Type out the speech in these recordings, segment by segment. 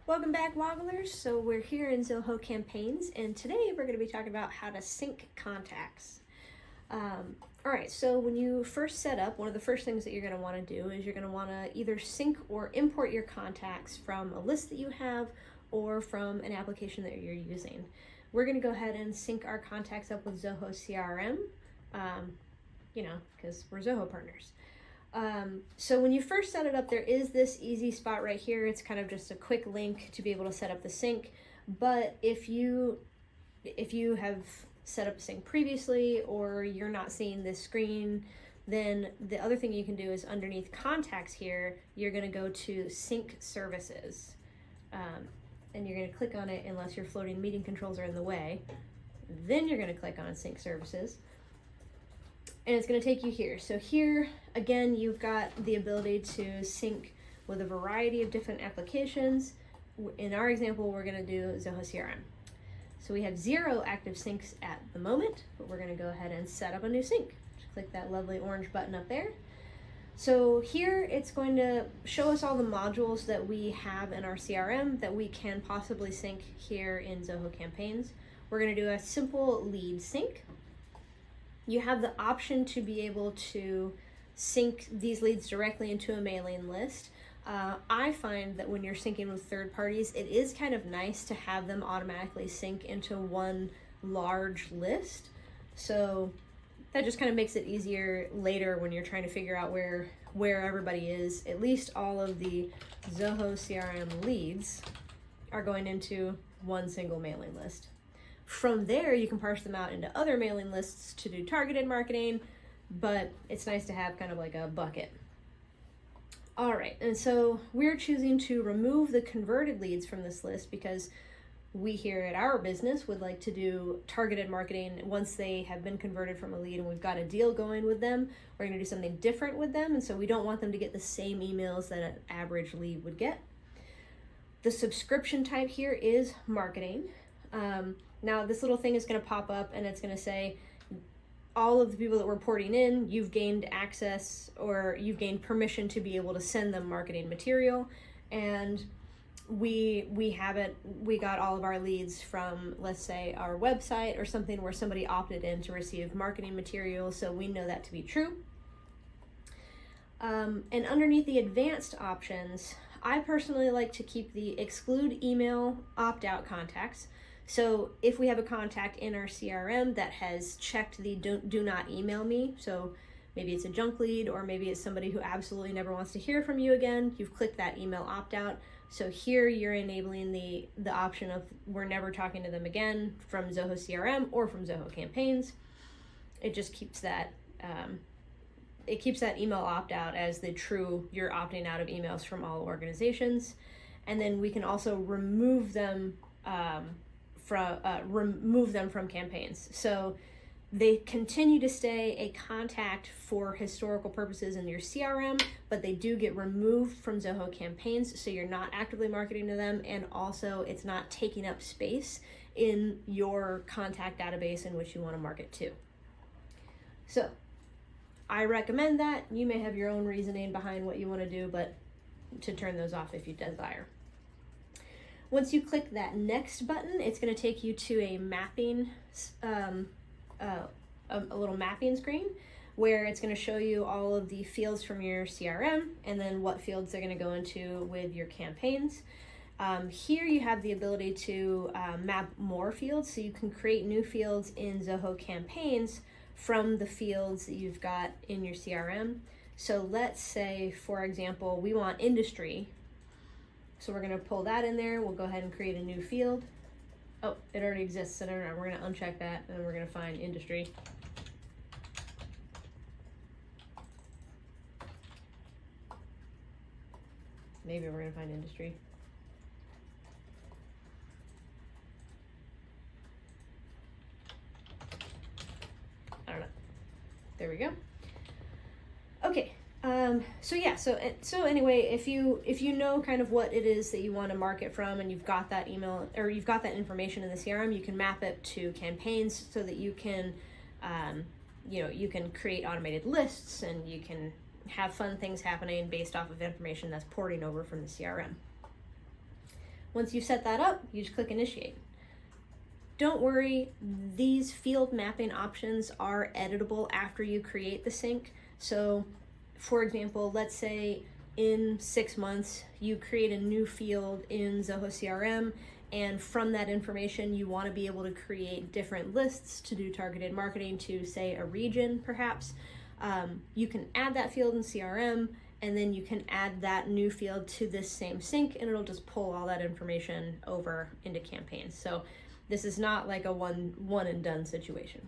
Welcome back, Wogglers. So we're here in Zoho Campaigns, and today we're going to be talking about how to sync contacts. All right, so when you first set up, one of the first things that you're going to want to do is you're going to want to either sync or import your contacts from a list that you have or from an application that you're using. We're going to go ahead and sync our contacts up with Zoho CRM, because we're Zoho partners. So when you first set it up, there is this easy spot right here. It's kind of just a quick link to be able to set up the sync. But if you have set up a sync previously or you're not seeing this screen, then the other thing you can do is underneath contacts here, you're going to go to sync services. And you're going to click on it unless your floating meeting controls are in the way. Then you're going to click on sync services. And it's going to take you here. So here, again, you've got the ability to sync with a variety of different applications. In our example, we're going to do Zoho CRM. So we have 0 active syncs at the moment, but we're going to go ahead and set up a new sync. Just click that lovely orange button up there. So here it's going to show us all the modules that we have in our CRM that we can possibly sync here in Zoho Campaigns. We're going to do a simple lead sync. You have the option to be able to sync these leads directly into a mailing list. I find that when you're syncing with third parties, it is kind of nice to have them automatically sync into one large list. So that just kind of makes it easier later when you're trying to figure out where everybody is. At least all of the Zoho CRM leads are going into one single mailing list. From there, you can parse them out into other mailing lists to do targeted marketing, but it's nice to have kind of like a bucket. All right, and so we're choosing to remove the converted leads from this list because we here at our business would like to do targeted marketing once they have been converted from a lead and we've got a deal going with them. We're going to do something different with them, and so we don't want them to get the same emails that an average lead would get. The subscription type here is marketing. Now this little thing is going to pop up and it's going to say all of the people that we're porting in, you've gained access or you've gained permission to be able to send them marketing material. And we got all of our leads from, let's say, our website or something where somebody opted in to receive marketing material, so we know that to be true. And underneath the advanced options, I personally like to keep the exclude email opt-out contacts. So if we have a contact in our CRM that has checked the do not email me, so maybe it's a junk lead or maybe it's somebody who absolutely never wants to hear from you again, you've clicked that email opt-out. So here you're enabling the option of we're never talking to them again from Zoho CRM or from Zoho Campaigns. It just keeps that email opt-out as the true, you're opting out of emails from all organizations. And then we can also remove them from campaigns. So they continue to stay a contact for historical purposes in your CRM, but they do get removed from Zoho Campaigns, so you're not actively marketing to them, and also it's not taking up space in your contact database in which you want to market to. So I recommend that. You may have your own reasoning behind what you want to do, but to turn those off if you desire. Once you click that next button, it's going to take you to a mapping, a little mapping screen where it's going to show you all of the fields from your CRM and then what fields they're going to go into with your campaigns. Here you have the ability to map more fields, so you can create new fields in Zoho Campaigns from the fields that you've got in your CRM. So let's say, for example, we want industry. So we're going to pull that in there. We'll go ahead and create a new field. Oh, it already exists. So no, we're going to uncheck that and then we're going to find industry. Maybe we're going to find industry. I don't know. There we go. Okay. So anyway, if you know kind of what it is that you want to market from and you've got that email or you've got that information in the CRM, you can map it to campaigns so that you can you can create automated lists and you can have fun things happening based off of information that's porting over from the CRM. Once you set that up, you just click initiate. Don't worry, these field mapping options are editable after you create the sync. So for example, let's say in 6 months, you create a new field in Zoho CRM, and from that information, you want to be able to create different lists to do targeted marketing to, say, a region, perhaps. You can add that field in CRM, and then you can add that new field to this same sync, and it'll just pull all that information over into Campaigns. So this is not like a one and done situation.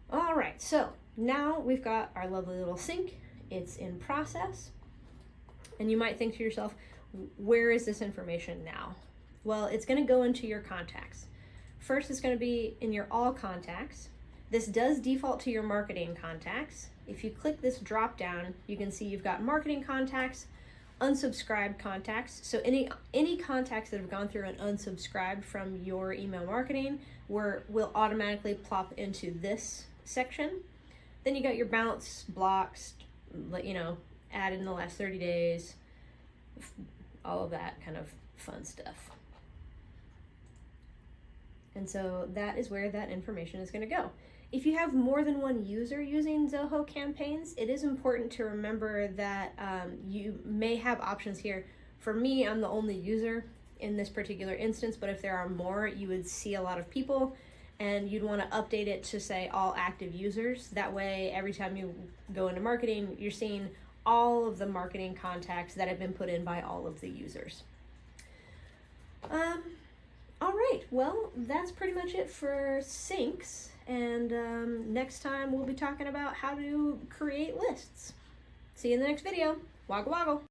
All right, so now we've got our lovely little sync. It's in process. And you might think to yourself, where is this information now? Well, it's going to go into your contacts. First, it's going to be in your all contacts. This does default to your marketing contacts. If you click this drop down, you can see you've got marketing contacts, unsubscribed contacts. So any contacts that have gone through and unsubscribed from your email marketing will automatically plop into this section. Then you got your bounce, blocks, add in the last 30 days, all of that kind of fun stuff. And so that is where that information is going to go. If you have more than one user using Zoho Campaigns, it is important to remember that you may have options here. For me, I'm the only user in this particular instance, but if there are more, you would see a lot of people, and you'd want to update it to say all active users. That way, every time you go into marketing, you're seeing all of the marketing contacts that have been put in by all of the users. All right, well, that's pretty much it for syncs. And next time we'll be talking about how to create lists. See you in the next video. Woggle woggle.